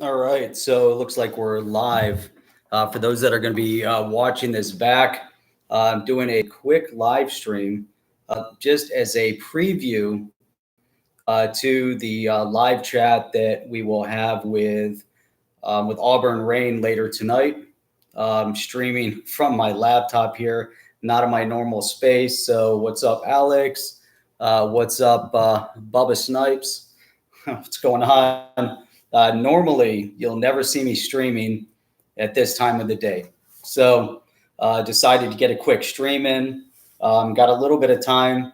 All right, so it looks like we're live. For those that are going to be watching this back, I'm doing a quick live stream just as a preview to the live chat that we will have with Auburn Rain later tonight. Streaming from my laptop here, not in my normal space. So, what's up, Alex? What's up, Bubba Snipes? What's going on? Normally, you'll never see me streaming at this time of the day. So, decided to get a quick stream in. Got a little bit of time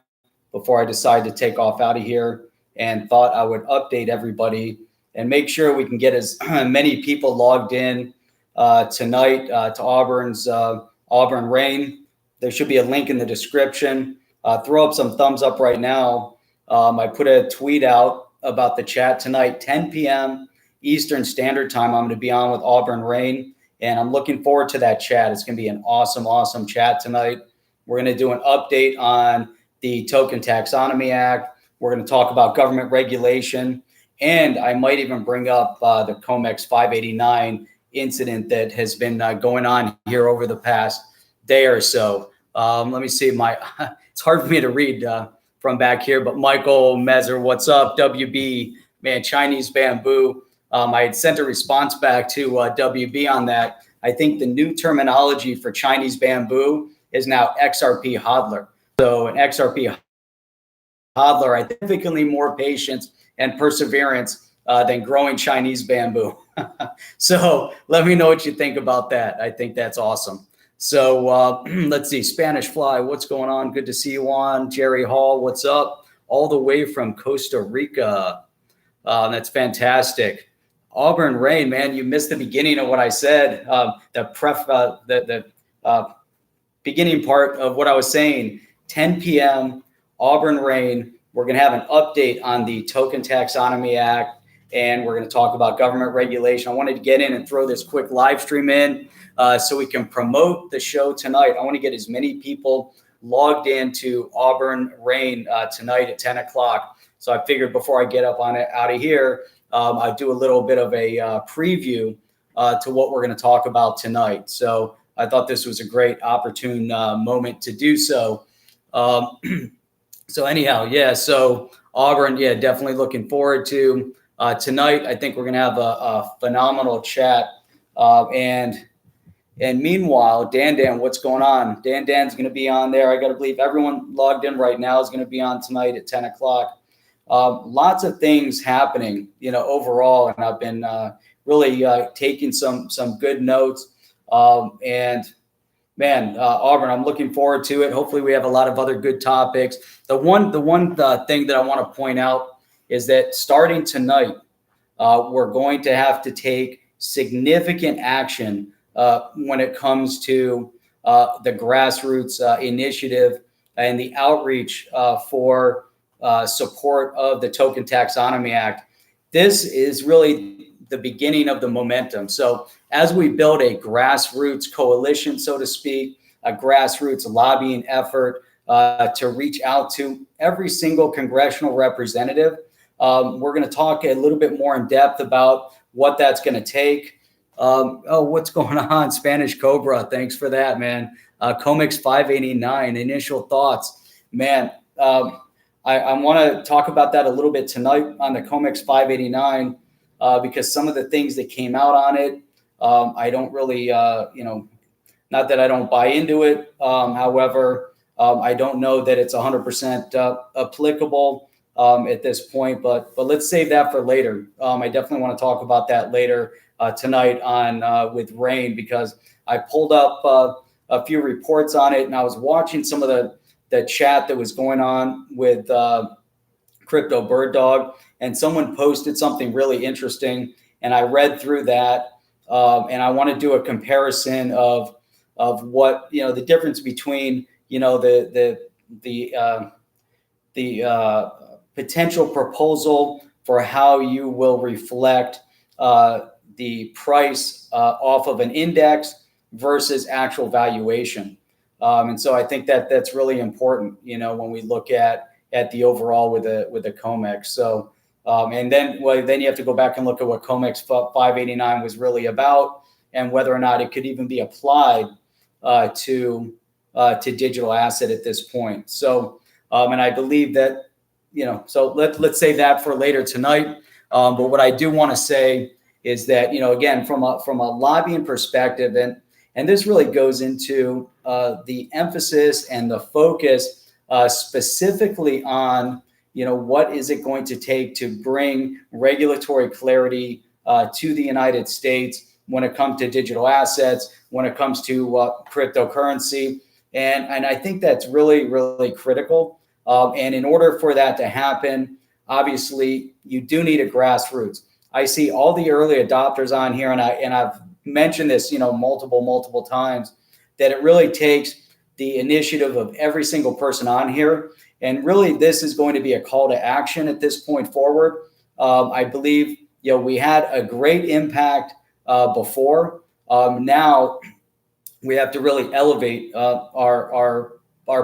before I decided to take off out of here, and thought I would update everybody and make sure we can get as many people logged in tonight to Auburn Rain. There should be a link in the description. Throw up some thumbs up right now. I put a tweet out about the chat tonight, 10 p.m. Eastern Standard Time. I'm going to be on with Auburn Rain, and I'm looking forward to that chat. It's going to be an awesome chat tonight. We're going to do an update on the Token Taxonomy Act. We're going to talk about government regulation, and I might even bring up the COMEX 589 incident that has been going on here over the past day or so. Let me see. It's hard for me to read from back here, but Michael Mezer, what's up? WB, man, Chinese bamboo. I had sent a response back to WB on that. I think the new terminology for Chinese bamboo is now XRP hodler. So an XRP hodler, I think, significantly more patience and perseverance than growing Chinese bamboo. So let me know what you think about that. I think that's awesome. So let's see, Spanish Fly, what's going on? Good to see you on. Jerry Hall, what's up? All the way from Costa Rica. That's fantastic. Auburn Rain, man, you missed the beginning of what I said. The beginning part of what I was saying. 10 p.m. Auburn Rain. We're going to have an update on the Token Taxonomy Act, and we're going to talk about government regulation. I wanted to get in and throw this quick live stream in so we can promote the show tonight. I want to get as many people logged into Auburn Rain tonight at 10 o'clock. So I figured before I get up on it out of here, I'd do a little bit of a preview to what we're going to talk about tonight. So I thought this was a great opportune moment to do so. So anyhow, yeah, so Auburn, yeah, definitely looking forward to tonight. I think we're going to have a phenomenal chat. And meanwhile, Dan, what's going on? Dan's going to be on there. I got to believe everyone logged in right now is going to be on tonight at 10 o'clock. Lots of things happening, overall. And I've been really taking some good notes. And man, Auburn, I'm looking forward to it. Hopefully we have a lot of other good topics. The one thing that I want to point out is that starting tonight, we're going to have to take significant action when it comes to the grassroots initiative and the outreach for support of the Token Taxonomy Act. This is really the beginning of the momentum. So as we build a grassroots coalition, so to speak, a grassroots lobbying effort to reach out to every single congressional representative, we're going to talk a little bit more in depth about what that's going to take. What's going on? Spanish Cobra. Thanks for that, man. COMEX 589, initial thoughts. Man, I want to talk about that a little bit tonight on the COMEX 589 because some of the things that came out on it, I don't really, not that I don't buy into it. However, I don't know that it's 100% applicable at this point, but let's save that for later. I definitely want to talk about that later tonight on with Rain, because I pulled up a few reports on it, and I was watching some of the chat that was going on with Crypto Bird Dog, and someone posted something really interesting, and I read through that, and I want to do a comparison of what, the difference between, the potential proposal for how you will reflect the price off of an index versus actual valuation. And so I think that's really important, when we look at the overall with the COMEX. So And then you have to go back and look at what COMEX 589 was really about and whether or not it could even be applied to digital asset at this point. So, and I believe that, so let's say that for later tonight. But what I do want to say is that, again, from a lobbying perspective, and this really goes into the emphasis and the focus specifically on, what is it going to take to bring regulatory clarity to the United States when it comes to digital assets, when it comes to cryptocurrency. And I think that's really, really critical. And in order for that to happen, obviously, you do need a grassroots. I see all the early adopters on here, and I've mentioned this, multiple times, that it really takes the initiative of every single person on here. And really, this is going to be a call to action at this point forward. I believe, we had a great impact before. Now we have to really elevate our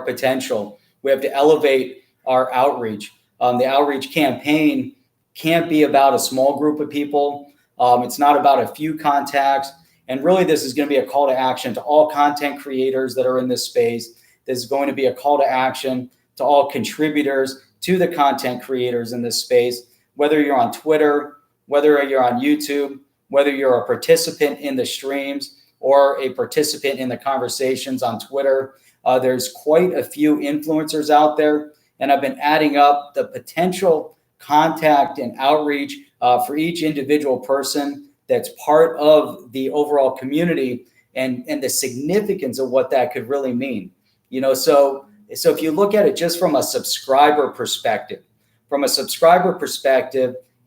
potential. We have to elevate our outreach. The outreach campaign can't be about a small group of people. It's not about a few contacts. And really, this is going to be a call to action to all content creators that are in this space. This is going to be a call to action to all contributors to the content creators in this space, whether you're on Twitter, whether you're on YouTube, whether you're a participant in the streams or a participant in the conversations on Twitter. There's quite a few influencers out there, and I've been adding up the potential contact and outreach for each individual person that's part of the overall community and the significance of what that could really mean. So if you look at it just from a subscriber perspective,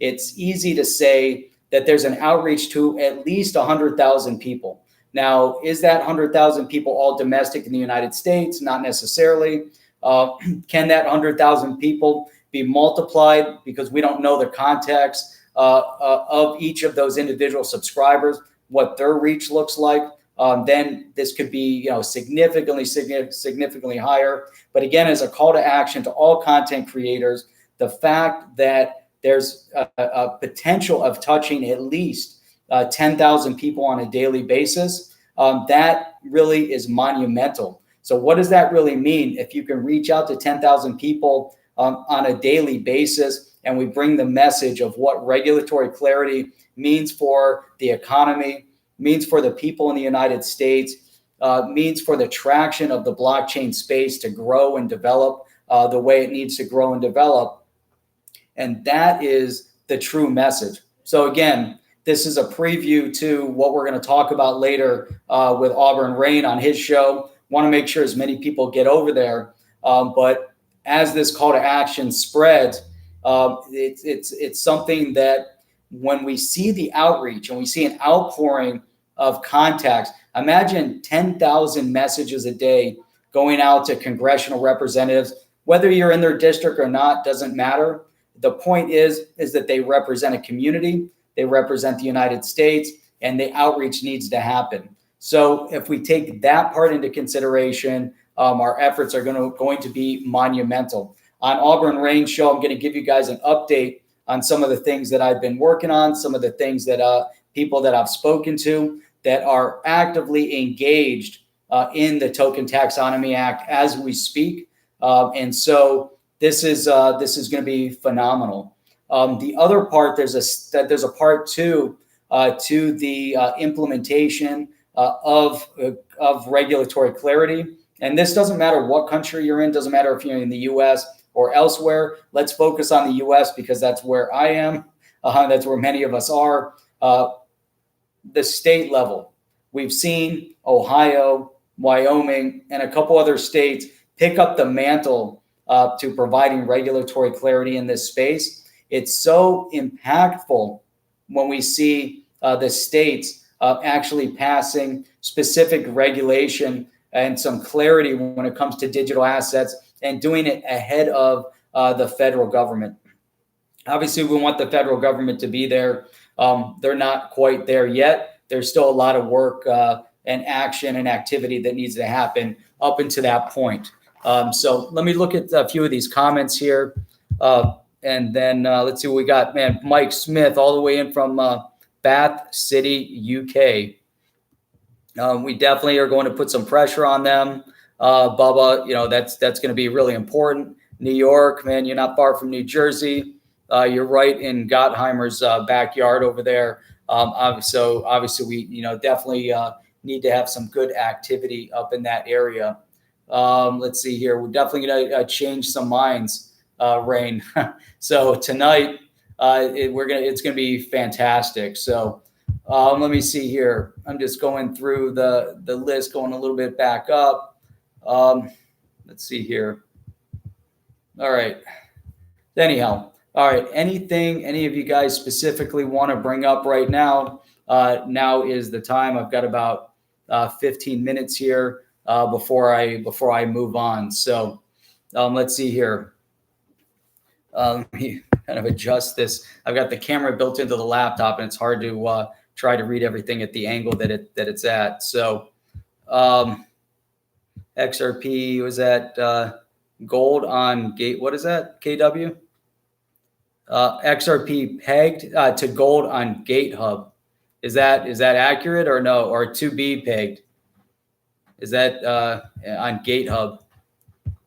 it's easy to say that there's an outreach to at least 100,000 people. Now, is that 100,000 people all domestic in the United States? Not necessarily. Can that 100,000 people be multiplied, because we don't know the context of each of those individual subscribers, what their reach looks like? Then this could be, significantly higher. But again, as a call to action to all content creators, the fact that there's a potential of touching at least 10,000 people on a daily basis, that really is monumental. So what does that really mean? If you can reach out to 10,000 people on a daily basis, and we bring the message of what regulatory clarity means for the economy, means for the people in the United States, means for the traction of the blockchain space to grow and develop the way it needs to grow and develop. And that is the true message. So again, this is a preview to what we're going to talk about later with Auburn Rain on his show. Want to make sure as many people get over there. But as this call to action spreads, it's something that when we see the outreach and we see an outpouring of contacts, imagine 10,000 messages a day going out to congressional representatives, whether you're in their district or not, doesn't matter. The point is that they represent a community, they represent the United States, and the outreach needs to happen. So if we take that part into consideration, our efforts are going to be monumental. On Auburn Rain Show, I'm going to give you guys an update on some of the things that I've been working on, some of the things that people that I've spoken to that are actively engaged in the Token Taxonomy Act as we speak. And so this is going to be phenomenal. The other part, there's a part two to the implementation of regulatory clarity. And this doesn't matter what country you're in, doesn't matter if you're in the U.S. or elsewhere. Let's focus on the U.S. because that's where I am. That's where many of us are. The state level, we've seen Ohio, Wyoming, and a couple other states pick up the mantle to providing regulatory clarity in this space. It's so impactful when we see the states actually passing specific regulation and some clarity when it comes to digital assets and doing it ahead of the federal government. Obviously, we want the federal government to be there. They're not quite there yet. There's still a lot of work and action and activity that needs to happen up until that point. So let me look at a few of these comments here. And then let's see what we got. Man, Mike Smith all the way in from Bath City, UK. We definitely are going to put some pressure on them. Bubba, that's going to be really important. New York, man, you're not far from New Jersey. You're right in Gottheimer's backyard over there. So obviously we, definitely need to have some good activity up in that area. Let's see here. We're definitely going to change some minds, Rain. So tonight, it's going to be fantastic. So let me see here. I'm just going through the list, going a little bit back up. Let's see here. All right. Anyhow, all right. Anything any of you guys specifically want to bring up right now? Now is the time. I've got about 15 minutes here before I move on. So let's see here. Let me kind of adjust this. I've got the camera built into the laptop, and it's hard to try to read everything at the angle that it's at. So XRP was at gold on gate. What is that? KW? XRP pegged to gold on GateHub. Is that accurate or no? Or to be pegged? Is that on GateHub?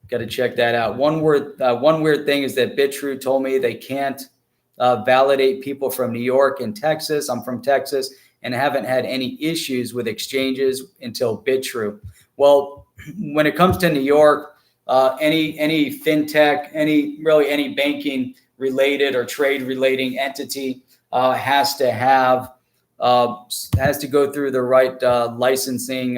Got to check that out. One weird thing is that BitTrue told me they can't validate people from New York and Texas. I'm from Texas and haven't had any issues with exchanges until BitTrue. Well, when it comes to New York, any fintech, any banking related or trade relating entity has to go through the right licensing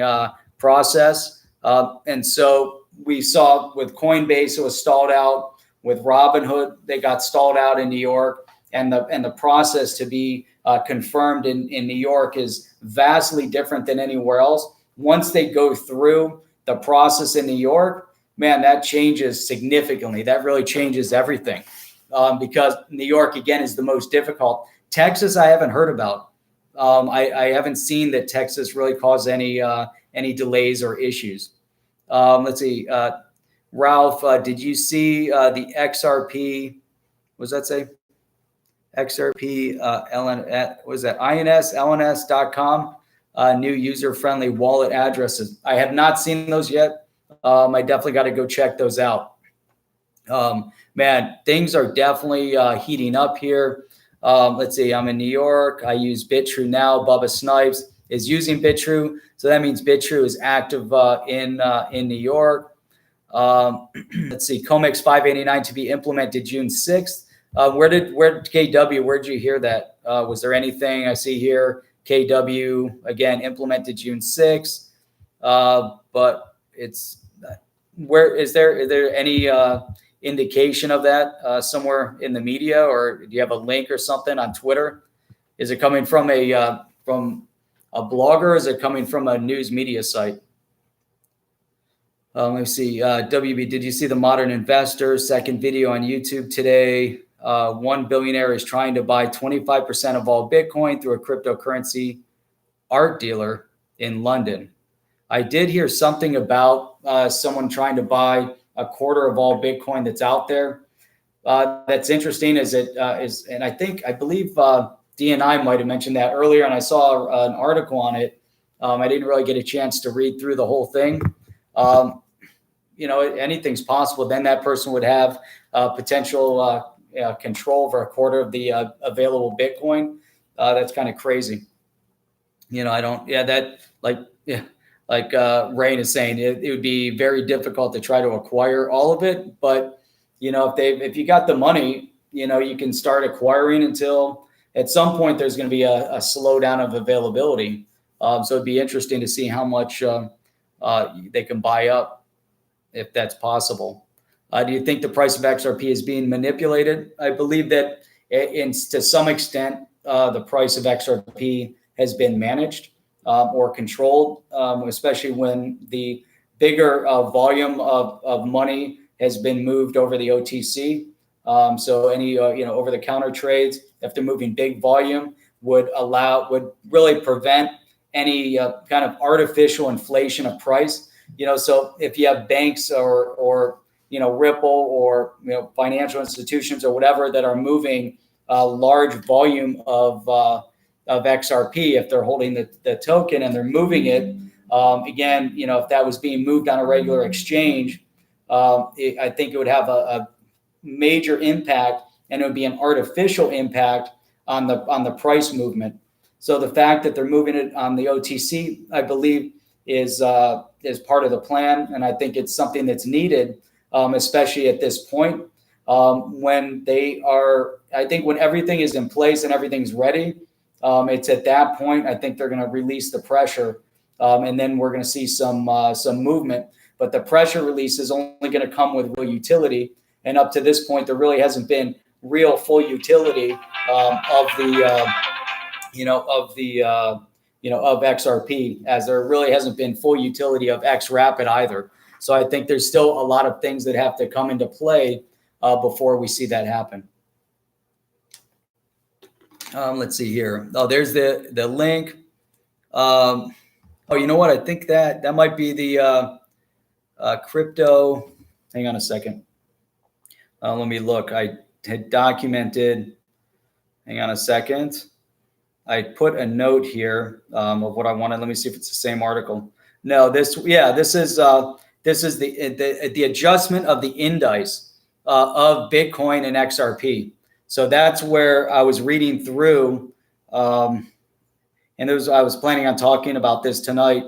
process. And so we saw with Coinbase, it was stalled out. With Robinhood, they got stalled out in New York, and the process to be confirmed in New York is vastly different than anywhere else. Once they go through the process in New York, man, that changes significantly. That really changes everything because New York, again, is the most difficult. Texas, I haven't heard about. I haven't seen that Texas really caused any delays or issues. Let's see. Ralph, did you see the XRP? What does that say? XRP was that INS-LNS.com new user-friendly wallet addresses. I have not seen those yet. I definitely got to go check those out. Man, things are definitely heating up here. Let's see. I'm in New York. I use BitTrue now. Bubba Snipes is using BitTrue, so that means BitTrue is active in New York. Let's see. COMEX 589 to be implemented June 6th. Where did KW? Where did you hear that? Was there anything I see here? KW again implemented June 6th. But it's where is there any indication of that somewhere in the media, or do you have a link or something on Twitter? Is it coming from a blogger, or is it coming from a news media site? Let me see. WB, did you see the Modern Investor second video on YouTube today? One billionaire is trying to buy 25% of all Bitcoin through a cryptocurrency art dealer in London. I did hear something about someone trying to buy a quarter of all Bitcoin that's out there. That's interesting. And I believe DNI might have mentioned that earlier, and I saw an article on it. I didn't really get a chance to read through the whole thing. Anything's possible. Then that person would have potential control over a quarter of the available Bitcoin. That's kind of crazy. Like Rain is saying, it would be very difficult to try to acquire all of it. But, if you got the money, you can start acquiring until at some point there's going to be a slowdown of availability. So it'd be interesting to see how much they can buy up, if that's possible. Do you think the price of XRP is being manipulated? I believe that to some extent, the price of XRP has been managed or controlled, especially when the bigger volume of money has been moved over the OTC. So any over-the-counter trades, if they're moving big volume, would really prevent any kind of artificial inflation of price. So if you have banks or Ripple or financial institutions or whatever that are moving a large volume of XRP, if they're holding the token and they're moving it. Again, if that was being moved on a regular exchange, I think it would have a major impact, and it would be an artificial impact on the price movement. So the fact that they're moving it on the OTC, I believe, is part of the plan, and I think it's something that's needed, especially at this point when I think when everything is in place and everything's ready. It's at that point I think they're going to release the pressure, and then we're going to see some movement. But the pressure release is only going to come with real utility, and up to this point, there really hasn't been real full utility of XRP, as there really hasn't been full utility of XRapid either. So I think there's still a lot of things that have to come into play before we see that happen. Let's see here. Oh, there's the link. Oh, you know what? I think that might be the crypto. Hang on a second. Let me look. I had documented. Hang on a second. I put a note here of what I wanted. Let me see if it's the same article. No, this is the adjustment of the indice of Bitcoin and XRP. So that's where I was reading through, and I was planning on talking about this tonight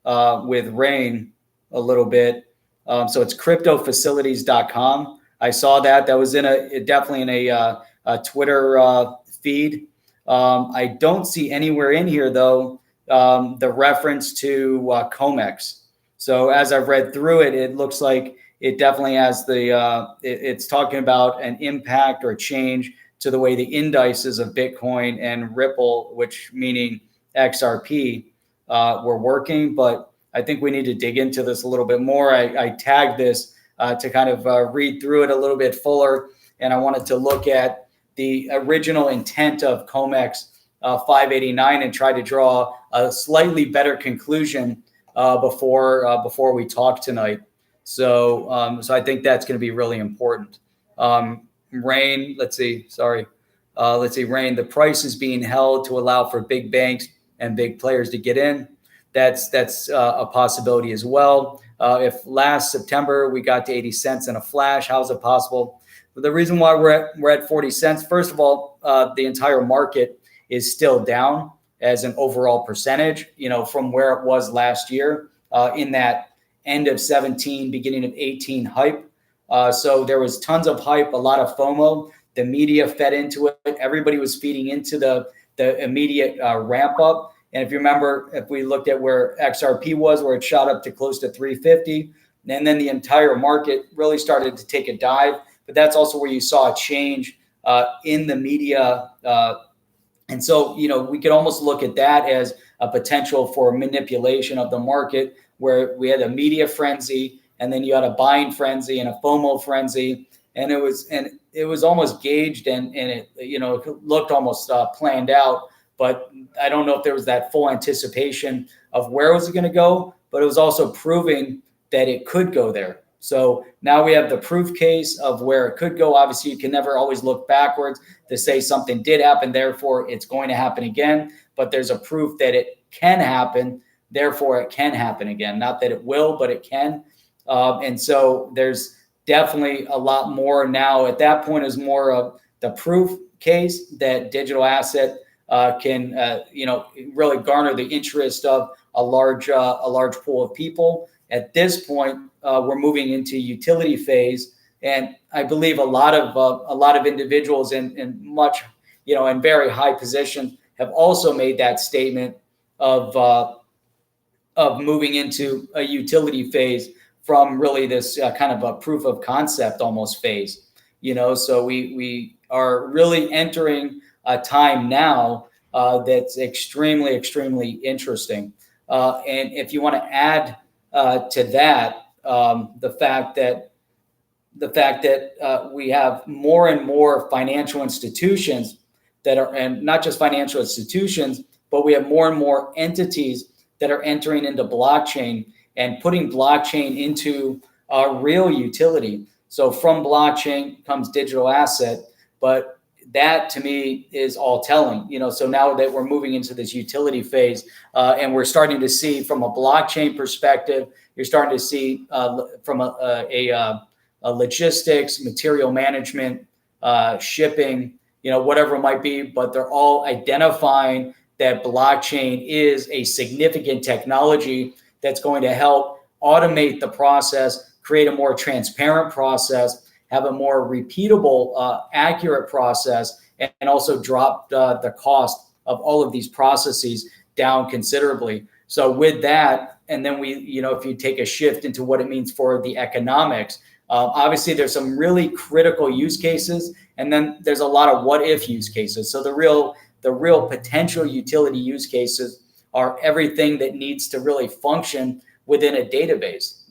with Rain a little bit. So it's cryptofacilities.com. I saw that was definitely in a Twitter feed. I don't see anywhere in here though the reference to COMEX. So as I've read through it, it looks like it definitely has it's talking about an impact or change to the way the indices of Bitcoin and Ripple, which meaning XRP, were working. But I think we need to dig into this a little bit more. I tagged this to kind of read through it a little bit fuller, and I wanted to look at the original intent of COMEX 589 and try to draw a slightly better conclusion before we talk tonight. So I think that's going to be really important. Rain, let's see. Rain, the price is being held to allow for big banks and big players to get in. That's a possibility as well. If last September we got to 80 cents in a flash, how is it possible? But the reason why we're at 40 cents, first of all, the entire market is still down as an overall percentage, from where it was last year in that end of 17, beginning of 18 hype. So there was tons of hype, a lot of FOMO. The media fed into it. Everybody was feeding into the immediate ramp up. And if you remember, if we looked at where XRP was, where it shot up to close to 350, and then the entire market really started to take a dive. But that's also where you saw a change in the media. And so, we could almost look at that as a potential for manipulation of the market, where we had a media frenzy, and then you had a buying frenzy and a FOMO frenzy. And it was almost gauged and it looked almost planned out. But I don't know if there was that full anticipation of where was it going to go, but it was also proving that it could go there. So now we have the proof case of where it could go. Obviously, you can never always look backwards to say something did happen, therefore it's going to happen again. But there's a proof that it can happen, therefore it can happen again. Not that it will, but it can. And so there's definitely a lot more now. At that point is more of the proof case that digital asset can really garner the interest of a large pool of people. At this point, we're moving into utility phase, and I believe a lot of individuals in much in very high positions have also made that statement of moving into a utility phase from really this kind of a proof of concept almost phase. So we are really entering a time now that's extremely, extremely interesting. And if you want to add to that, the fact that we have more and more financial institutions that are, and not just financial institutions, but we have more and more entities that are entering into blockchain and putting blockchain into real utility. So from blockchain comes digital asset, but that to me is all telling. So now that we're moving into this utility phase, and we're starting to see from a blockchain perspective, you're starting to see from a logistics, material management, shipping, whatever it might be, but they're all identifying that blockchain is a significant technology that's going to help automate the process, create a more transparent process, have a more repeatable, accurate process, and also drop the cost of all of these processes down considerably. So with that, and then if you take a shift into what it means for the economics, obviously there's some really critical use cases, and then there's a lot of what if use cases. So the real potential utility use cases are everything that needs to really function within a database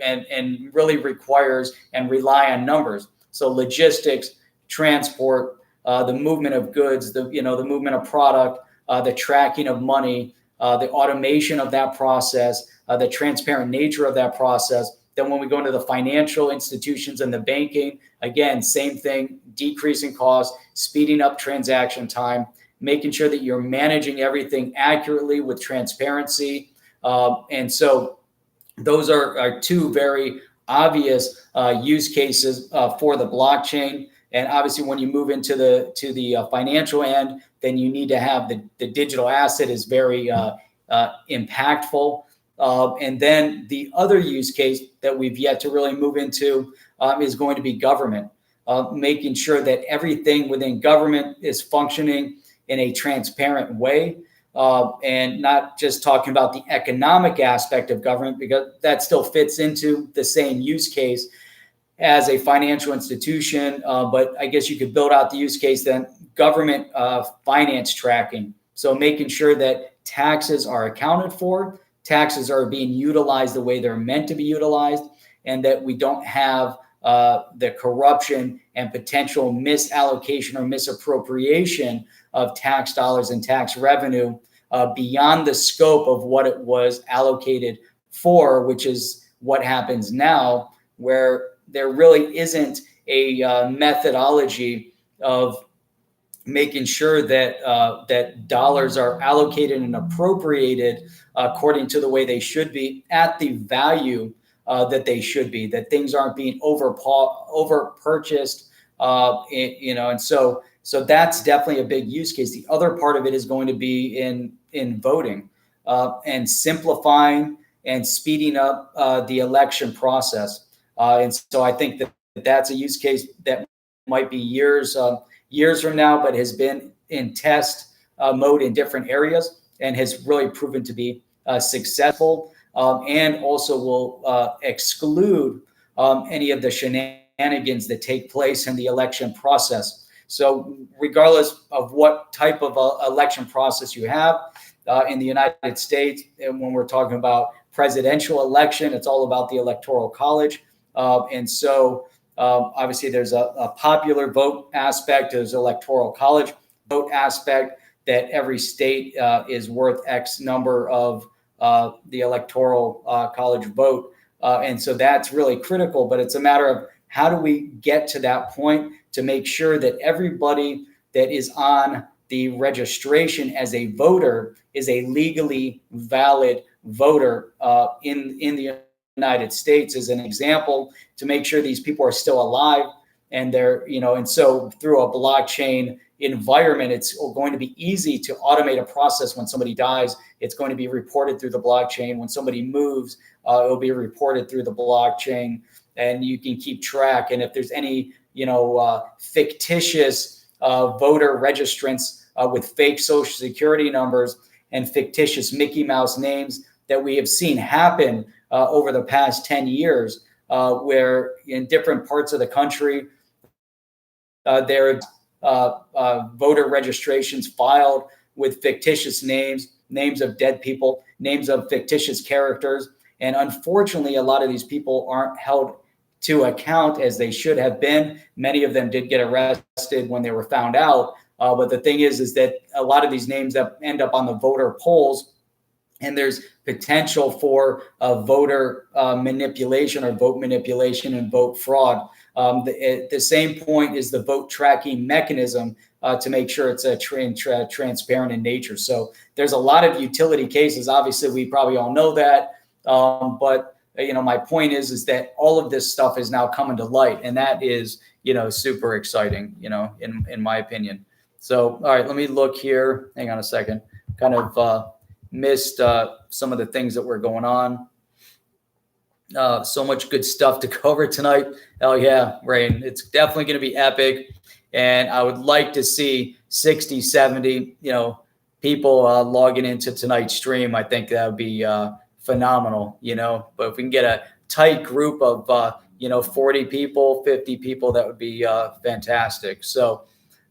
and really requires and rely on numbers. So logistics, transport, the movement of goods, the movement of product, the tracking of money, the automation of that process, the transparent nature of that process. Then when we go into the financial institutions and the banking, again, same thing, decreasing costs, speeding up transaction time, making sure that you're managing everything accurately with transparency. And so those are two very obvious use cases for the blockchain. And obviously, when you move into the financial end, then you need to have the digital asset is very impactful. And then the other use case that we've yet to really move into is going to be government, making sure that everything within government is functioning in a transparent way, and not just talking about the economic aspect of government, because that still fits into the same use case as a financial institution. But I guess you could build out the use case then government finance tracking. So making sure that taxes are accounted for, taxes are being utilized the way they're meant to be utilized, and that we don't have the corruption and potential misallocation or misappropriation of tax dollars and tax revenue beyond the scope of what it was allocated for, which is what happens now, where there really isn't a methodology of making sure that that dollars are allocated and appropriated according to the way they should be at the value that they should be, that things aren't being over purchased, and so that's definitely a big use case. The other part of it is going to be in voting and simplifying and speeding up the election process. And so I think that that's a use case that might be years from now, but has been in test mode in different areas and has really proven to be successful, and also will exclude any of the shenanigans that take place in the election process. So regardless of what type of election process you have in the United States, and when we're talking about presidential election, it's all about the Electoral College. And so obviously there's a popular vote aspect, there's Electoral College vote aspect, that every state is worth X number of the Electoral College vote. And so that's really critical, but it's a matter of how do we get to that point to make sure that everybody that is on the registration as a voter is a legally valid voter in the United States, as an example, to make sure these people are still alive and they're, and so through a blockchain environment, it's going to be easy to automate a process. When somebody dies, it's going to be reported through the blockchain. When somebody moves, it'll be reported through the blockchain, and you can keep track. And if there's any, fictitious voter registrants with fake social security numbers and fictitious Mickey Mouse names that we have seen happen over the past 10 years, where in different parts of the country, there are voter registrations filed with fictitious names of dead people, names of fictitious characters. And unfortunately, a lot of these people aren't held to account as they should have been. Many of them did get arrested when they were found out. But the thing is that a lot of these names that end up on the voter polls and there's potential for voter manipulation or vote manipulation and vote fraud. At the same point is the vote tracking mechanism to make sure it's transparent in nature. So there's a lot of utility cases. Obviously, we probably all know that, but my point is that all of this stuff is now coming to light, and that is super exciting, in my opinion. So all right, let me look here. Hang on a second. Kind of missed some of the things that were going on. So much good stuff to cover tonight. Oh yeah, Rain, it's definitely going to be epic. And I would like to see 60, 70, people logging into tonight's stream. I think that would be phenomenal, but if we can get a tight group of, 40 people, 50 people, that would be fantastic. So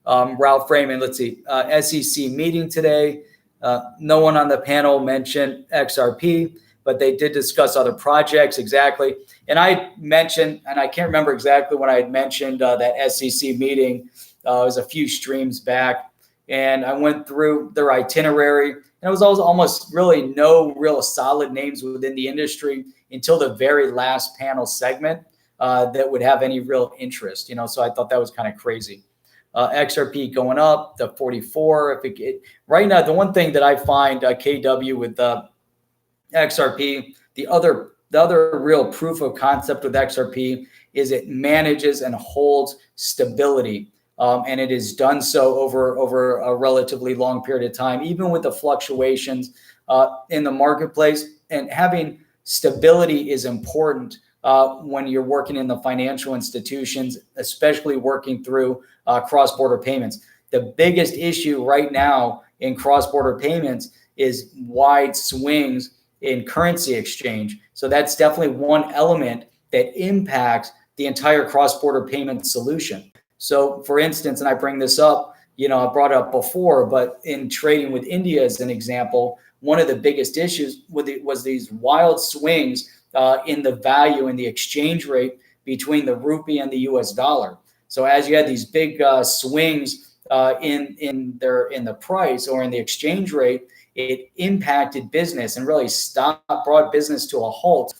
Ralph Raymond, let's see, SEC meeting today. No one on the panel mentioned XRP, but they did discuss other projects. Exactly. And I mentioned, and I can't remember exactly when I had mentioned that SEC meeting. It was a few streams back, and I went through their itinerary, and it was almost really no real solid names within the industry until the very last panel segment that would have any real interest, so I thought that was kind of crazy. XRP going up to 44. Right now, the one thing that I find KW with XRP, the other real proof of concept with XRP is it manages and holds stability, and it has done so over a relatively long period of time, even with the fluctuations in the marketplace. And having stability is important when you're working in the financial institutions, especially working through cross-border payments. The biggest issue right now in cross-border payments is wide swings in currency exchange. So that's definitely one element that impacts the entire cross-border payment solution. So for instance, and I bring this up, I brought it up before, but in trading with India as an example, one of the biggest issues was these wild swings in the value and the exchange rate between the rupee and the US dollar. So as you had these big swings in the price or in the exchange rate, it impacted business and really brought business to a halt,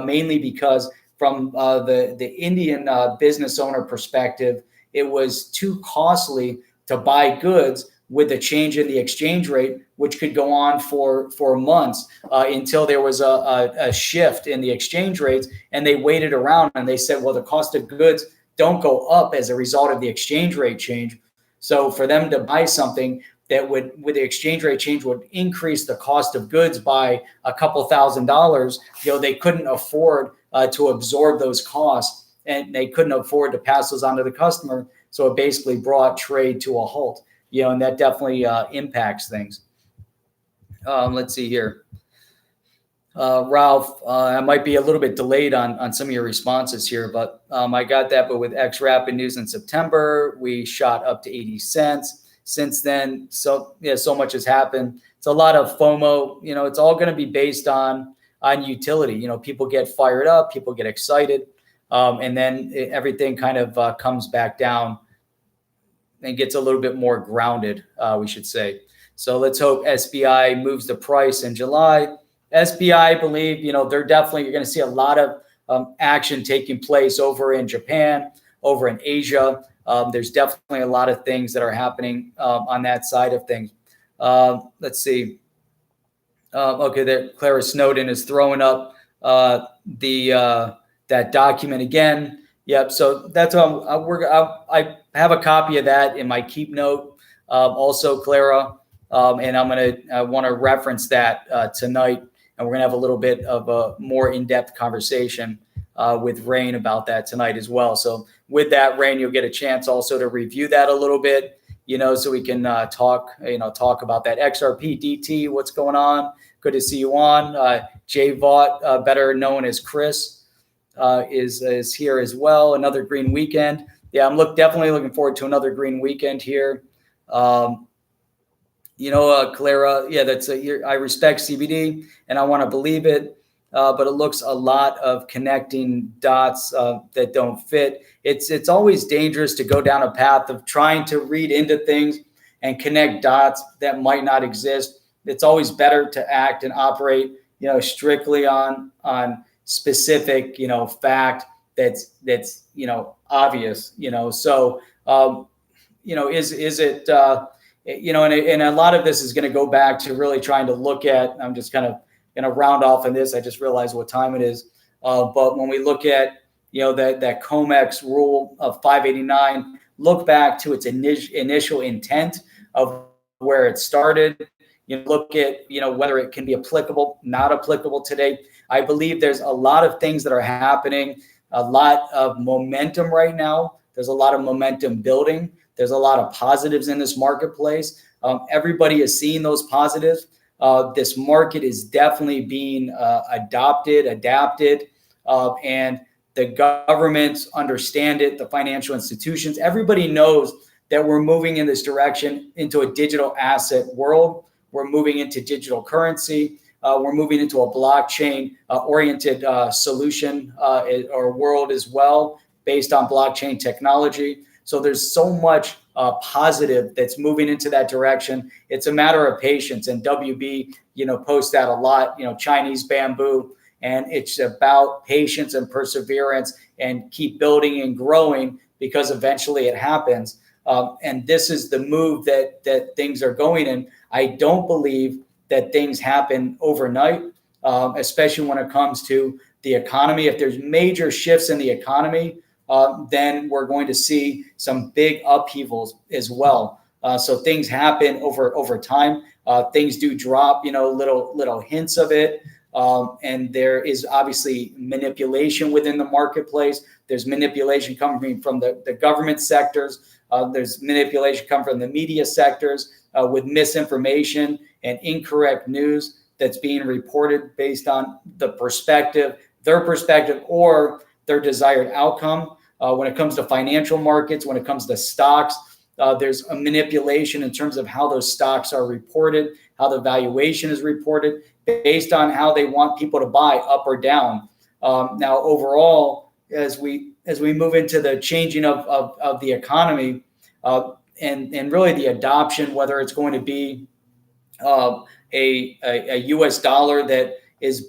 mainly because from the Indian business owner perspective, it was too costly to buy goods with the change in the exchange rate, which could go on for months until there was a shift in the exchange rates. And they waited around and they said, well, the cost of goods don't go up as a result of the exchange rate change. So for them to buy something that would, with the exchange rate change, would increase the cost of goods by a couple $1,000s, they couldn't afford to absorb those costs, and they couldn't afford to pass those on to the customer. So it basically brought trade to a halt, and that definitely impacts things. Let's see here. Ralph, I might be a little bit delayed on some of your responses here, but I got that. But with X Rapid News in September, we shot up to 80 cents. Since then, so much has happened. It's a lot of FOMO. It's all going to be based on utility. People get fired up, people get excited, and then everything kind of comes back down and gets a little bit more grounded, we should say. So let's hope SBI moves the price in July. SBI, I believe, you're going to see a lot of action taking place over in Japan, over in Asia. There's definitely a lot of things that are happening on that side of things. Let's see. Okay, there, Clara Snowden is throwing up that document again. Yep. So that's I have a copy of that in my keep note. Also, Clara, and I want to reference that tonight, and we're gonna have a little bit of a more in-depth conversation with Rain about that tonight as well. So with that, Rain, you'll get a chance also to review that a little bit, so we can talk about that. XRP, DT, what's going on? Good to see you on. Jay Vaught, better known as Chris, is here as well. Another green weekend. Yeah, I'm definitely looking forward to another green weekend here. Clara, yeah, I respect CBD and I want to believe it, but it looks a lot of connecting dots that don't fit. It's always dangerous to go down a path of trying to read into things and connect dots that might not exist. it's always better to act and operate, strictly on specific, fact that's obvious, So, is it, and a lot of this is going to go back to really trying to look at, I'm just kind of going to round off on this. I just realized what time it is. But when we look at, that COMEX rule of 589, look back to its initial intent of where it started, look at, whether it can be applicable, not applicable today. I believe there's a lot of things that are happening, a lot of momentum right now. There's a lot of momentum building. There's a lot of positives in this marketplace. Everybody is seeing those positives. This market is definitely being adapted, and the governments understand it, the financial institutions. Everybody knows that we're moving in this direction into a digital asset world. We're moving into digital currency. We're moving into a blockchain oriented solution or world as well, based on blockchain technology. So there's so much positive that's moving into that direction. It's a matter of patience. And WB, posts that a lot, Chinese bamboo. And it's about patience and perseverance and keep building and growing, because eventually it happens. And this is the move that things are going in. I don't believe that things happen overnight, especially when it comes to the economy. If there's major shifts in the economy, then we're going to see some big upheavals as well. So things happen over time. Things do drop, little hints of it. And there is obviously manipulation within the marketplace. There's manipulation coming from the government sectors. There's manipulation coming from the media sectors with misinformation and incorrect news that's being reported based on their perspective or their desired outcome. When it comes to financial markets, when it comes to stocks, there's a manipulation in terms of how those stocks are reported, how the valuation is reported, based on how they want people to buy, up or down. Now, overall, as we move into the changing of the economy, and really the adoption, whether it's going to be a U.S. dollar that is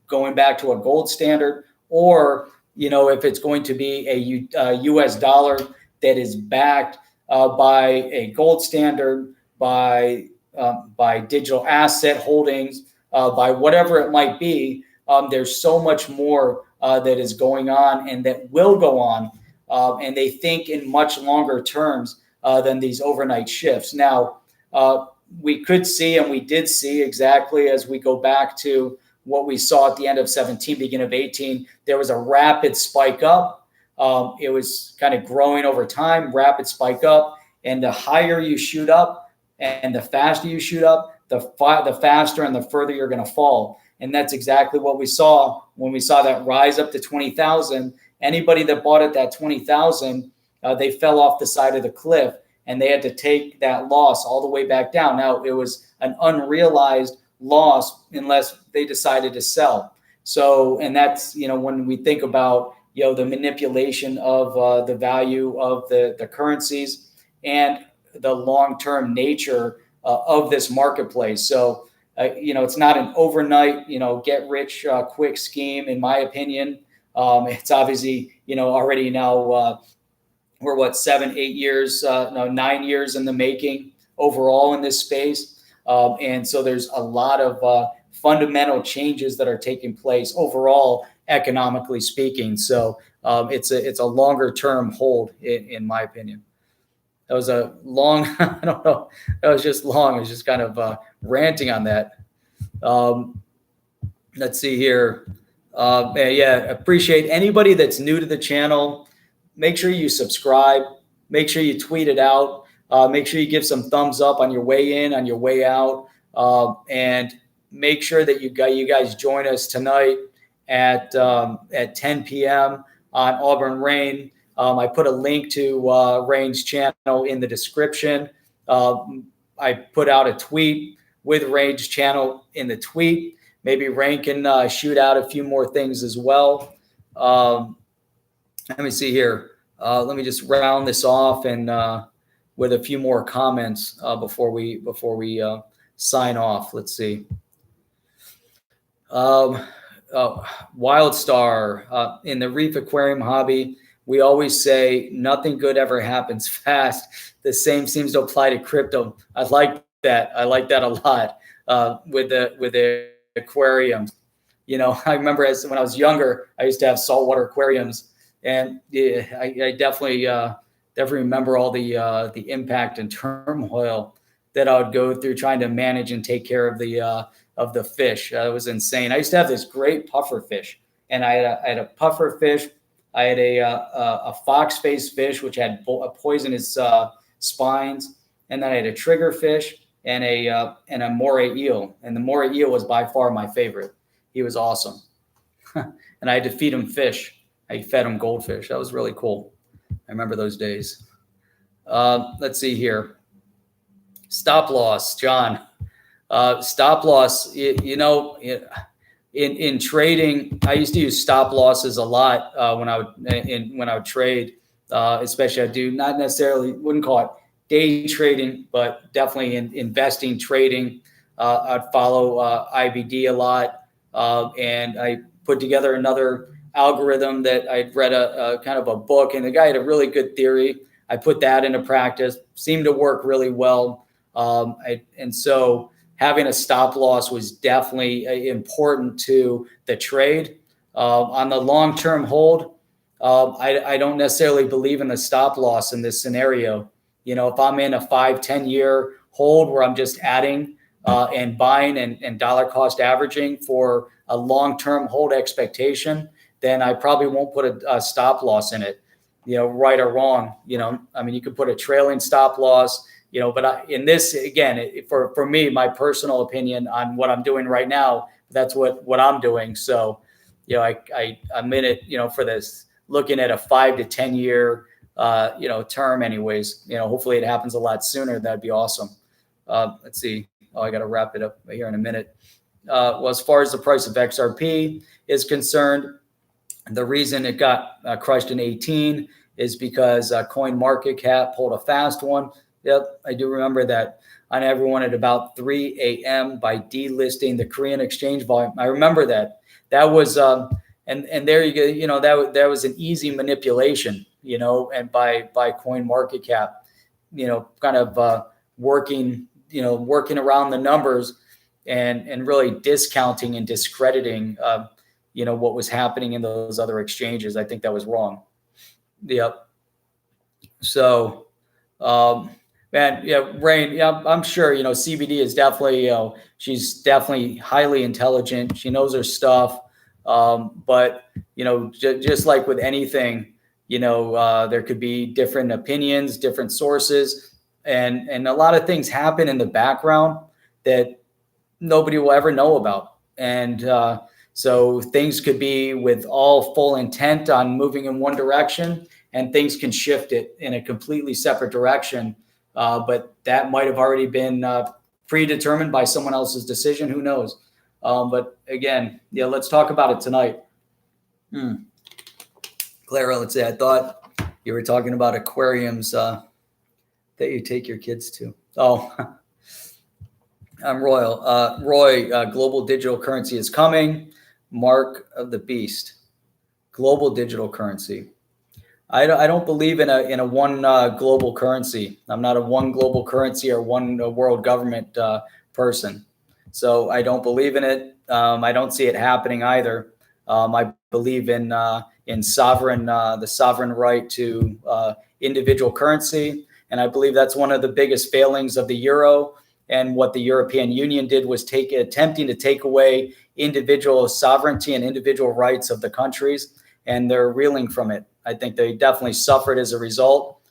going back to a gold standard, or if it's going to be a U.S. dollar that is backed by a gold standard, by digital asset holdings, by whatever it might be. There's so much more that is going on and that will go on, and they think in much longer terms than these overnight shifts. Now, we could see, and we did see exactly as we go back to what we saw at the end of 17, beginning of 18, there was a rapid spike up. It was kind of growing over time, rapid spike up. And the higher you shoot up and the faster you shoot up, the faster and the further you're going to fall. And that's exactly what we saw when we saw that rise up to 20,000. Anybody that bought at that 20,000, they fell off the side of the cliff, and they had to take that loss all the way back down. Now, it was an unrealized loss unless they decided to sell. So, and that's, when we think about, the manipulation of the value of the currencies and the long-term nature of this marketplace. So, it's not an overnight, get rich quick scheme, in my opinion. It's obviously, already now we're 9 years in the making overall in this space. And so there's a lot of fundamental changes that are taking place overall, economically speaking. So it's a longer term hold, in my opinion. That was a long, I don't know. That was just long. I was just kind of ranting on that. Let's see here. Appreciate anybody that's new to the channel. Make sure you subscribe. Make sure you tweet it out. Make sure you give some thumbs up on your way in, on your way out. And make sure that you guys join us tonight at 10 p.m. on Auburn Rain. I put a link to Rain's channel in the description. I put out a tweet with Rain's channel in the tweet. Maybe Rain can shoot out a few more things as well. Let me see here. Let me just round this off and with a few more comments before we sign off. Let's see. Wild Star, in the reef aquarium hobby, we always say nothing good ever happens fast. The same seems to apply to crypto. I like that. I like that a lot with the aquariums. I remember when I was younger, I used to have saltwater aquariums, and yeah, I definitely remember all the impact and turmoil that I would go through trying to manage and take care of the fish. It was insane. I used to have this great puffer fish, and I had a puffer fish. I had a fox face fish, which had poisonous spines, and then I had a trigger fish and a moray eel. And the moray eel was by far my favorite. He was awesome, and I had to feed him fish. I fed him goldfish. That was really cool. I remember those days. Let's see here. Stop loss, John. Stop loss, in trading, I used to use stop losses a lot when I would trade, especially I do not necessarily wouldn't call it day trading, but definitely in investing trading. I'd follow IBD a lot, and I put together another algorithm that I'd read a kind of a book, and the guy had a really good theory. I put that into practice, seemed to work really well, and so having a stop loss was definitely important to the trade. On the long-term hold, I don't necessarily believe in the stop loss in this scenario. If I'm in a 5-10 year hold where I'm just adding and buying and dollar cost averaging for a long-term hold expectation, then I probably won't put a stop loss in it, right or wrong. You could put a trailing stop loss, but in this, again, for me, my personal opinion on what I'm doing right now, that's what I'm doing. So, I'm in it, for this, looking at a 5 to 10 year, term anyways. Hopefully it happens a lot sooner. That'd be awesome. Let's see. I got to wrap it up here in a minute. Well, as far as the price of XRP is concerned, the reason it got crushed in 18 is because CoinMarketCap pulled a fast one. Yep, I do remember that on everyone at about 3 a.m. by delisting the Korean exchange volume. I remember that. That was and there you go. That was an easy manipulation. And by CoinMarketCap, kind of working around the numbers and really discounting and discrediting what was happening in those other exchanges. I think that was wrong. Yep. So, man, yeah, Rain, yeah, I'm sure, CBD is definitely, she's definitely highly intelligent. She knows her stuff. But, just like with anything, there could be different opinions, different sources, and a lot of things happen in the background that nobody will ever know about. And, so things could be with all full intent on moving in one direction, and things can shift it in a completely separate direction. But that might have already been predetermined by someone else's decision. Who knows? But again, yeah, let's talk about it tonight. Clara, let's say, I thought you were talking about aquariums that you take your kids to. Oh, I'm Royal. Roy, global digital currency is coming. Mark of the beast. Global digital currency. I don't believe in a one global currency. I'm not a one global currency or one world government person. So I don't believe in it. I don't see it happening either. I believe in sovereign, the sovereign right to individual currency. And I believe that's one of the biggest failings of the euro. And what the European Union did was attempting to take away individual sovereignty and individual rights of the countries. And they're reeling from it. I think they definitely suffered as a result.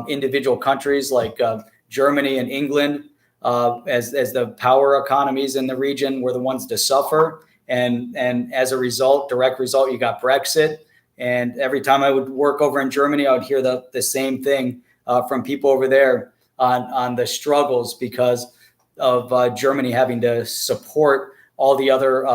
Individual countries like Germany and England, as the power economies in the region, were the ones to suffer. And as a result, direct result, you got Brexit. And every time I would work over in Germany, I would hear the same thing from people over there on the struggles because of Germany having to support all the other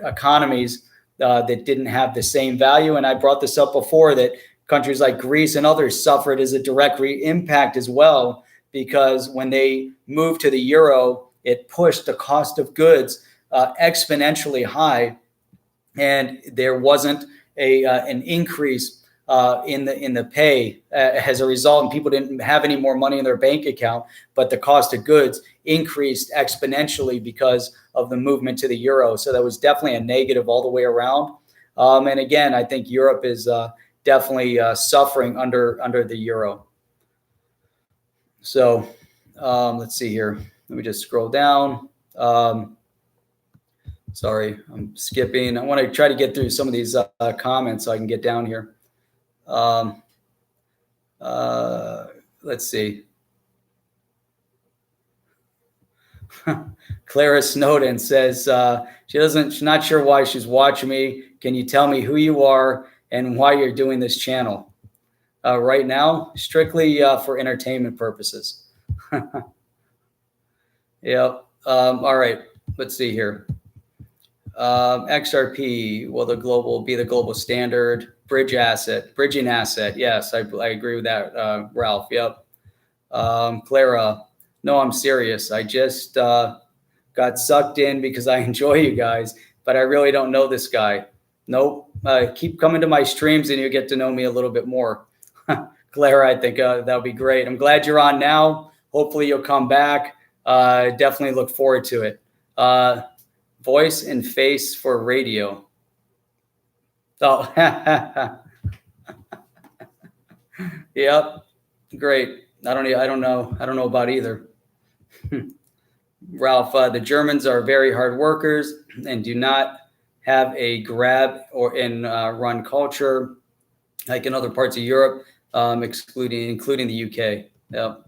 economies that didn't have the same value. And I brought this up before, that countries like Greece and others suffered as a direct impact as well, because when they moved to the euro, it pushed the cost of goods exponentially high, and there wasn't an increase in the pay as a result, and people didn't have any more money in their bank account, but the cost of goods increased exponentially because of the movement to the euro. So that was definitely a negative all the way around. And again, I think Europe is definitely suffering under the euro. So let's see here. Let me just scroll down. Sorry, I'm skipping. I want to try to get through some of these comments so I can get down here. Let's see. Clara Snowden says she's not sure why she's watching me. Can you tell me who you are and why you're doing this channel? Right now, strictly for entertainment purposes. Yeah. All right. Let's see here. XRP, will be the global standard. Bridging asset. Yes, I agree with that, Ralph. Yep. Clara, no, I'm serious. I just got sucked in because I enjoy you guys, but I really don't know this guy. Nope. Keep coming to my streams and you'll get to know me a little bit more. Clara, I think that'll be great. I'm glad you're on now. Hopefully you'll come back. Definitely look forward to it. Voice and face for radio. Oh, yep, great. I don't know about either. Ralph, the Germans are very hard workers and do not have a grab or run culture like in other parts of Europe, including the UK. Yep.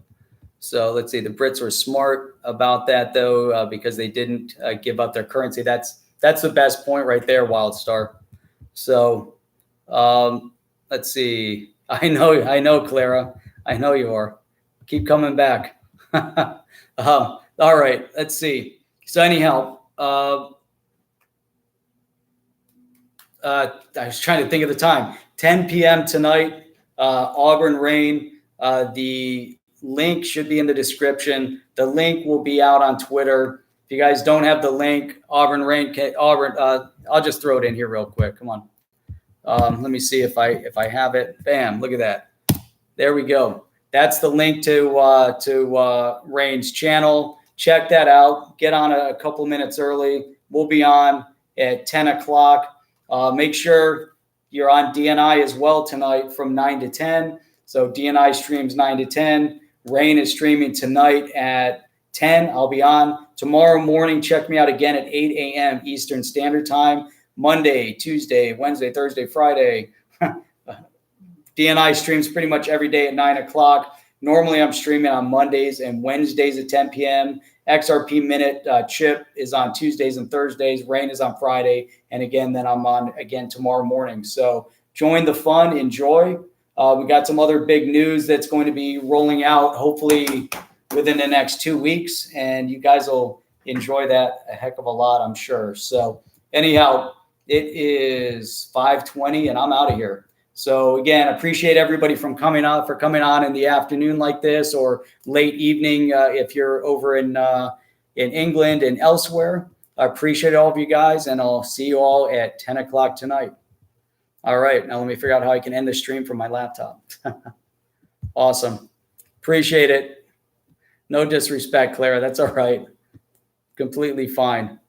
So let's see. The Brits were smart about that though, because they didn't give up their currency. That's the best point right there, Wildstar. So let's see. I know, Clara. I know you are. Keep coming back. All right. Let's see. So anyhow, I was trying to think of the time. 10 p.m. tonight, Auburn Rain. The link should be in the description. The link will be out on Twitter. If you guys don't have the link, Auburn Rain, I'll just throw it in here real quick. Come on. Let me see if I have it. Bam! Look at that. There we go. That's the link to Rain's channel. Check that out. Get on a couple minutes early. We'll be on at 10 o'clock. Make sure you're on DNI as well tonight from 9 to 10. So DNI streams 9 to 10. Rain is streaming tonight at 10. I'll be on tomorrow morning. Check me out again at 8 a.m. Eastern Standard Time. Monday, Tuesday, Wednesday, Thursday, Friday. DNI streams pretty much every day at 9 o'clock. Normally, I'm streaming on Mondays and Wednesdays at 10 p.m. XRP Minute Chip is on Tuesdays and Thursdays. Rain is on Friday. And again, then I'm on again tomorrow morning. So join the fun. Enjoy. We got some other big news that's going to be rolling out hopefully within the next 2 weeks. And you guys will enjoy that a heck of a lot, I'm sure. So anyhow, it is 5:20 and I'm out of here. So again, appreciate everybody for coming on in the afternoon like this or late evening if you're over in England and elsewhere. I appreciate all of you guys, and I'll see you all at 10 o'clock tonight. All right, now let me figure out how I can end the stream from my laptop. Awesome. Appreciate it. No disrespect, Clara. That's all right. Completely fine.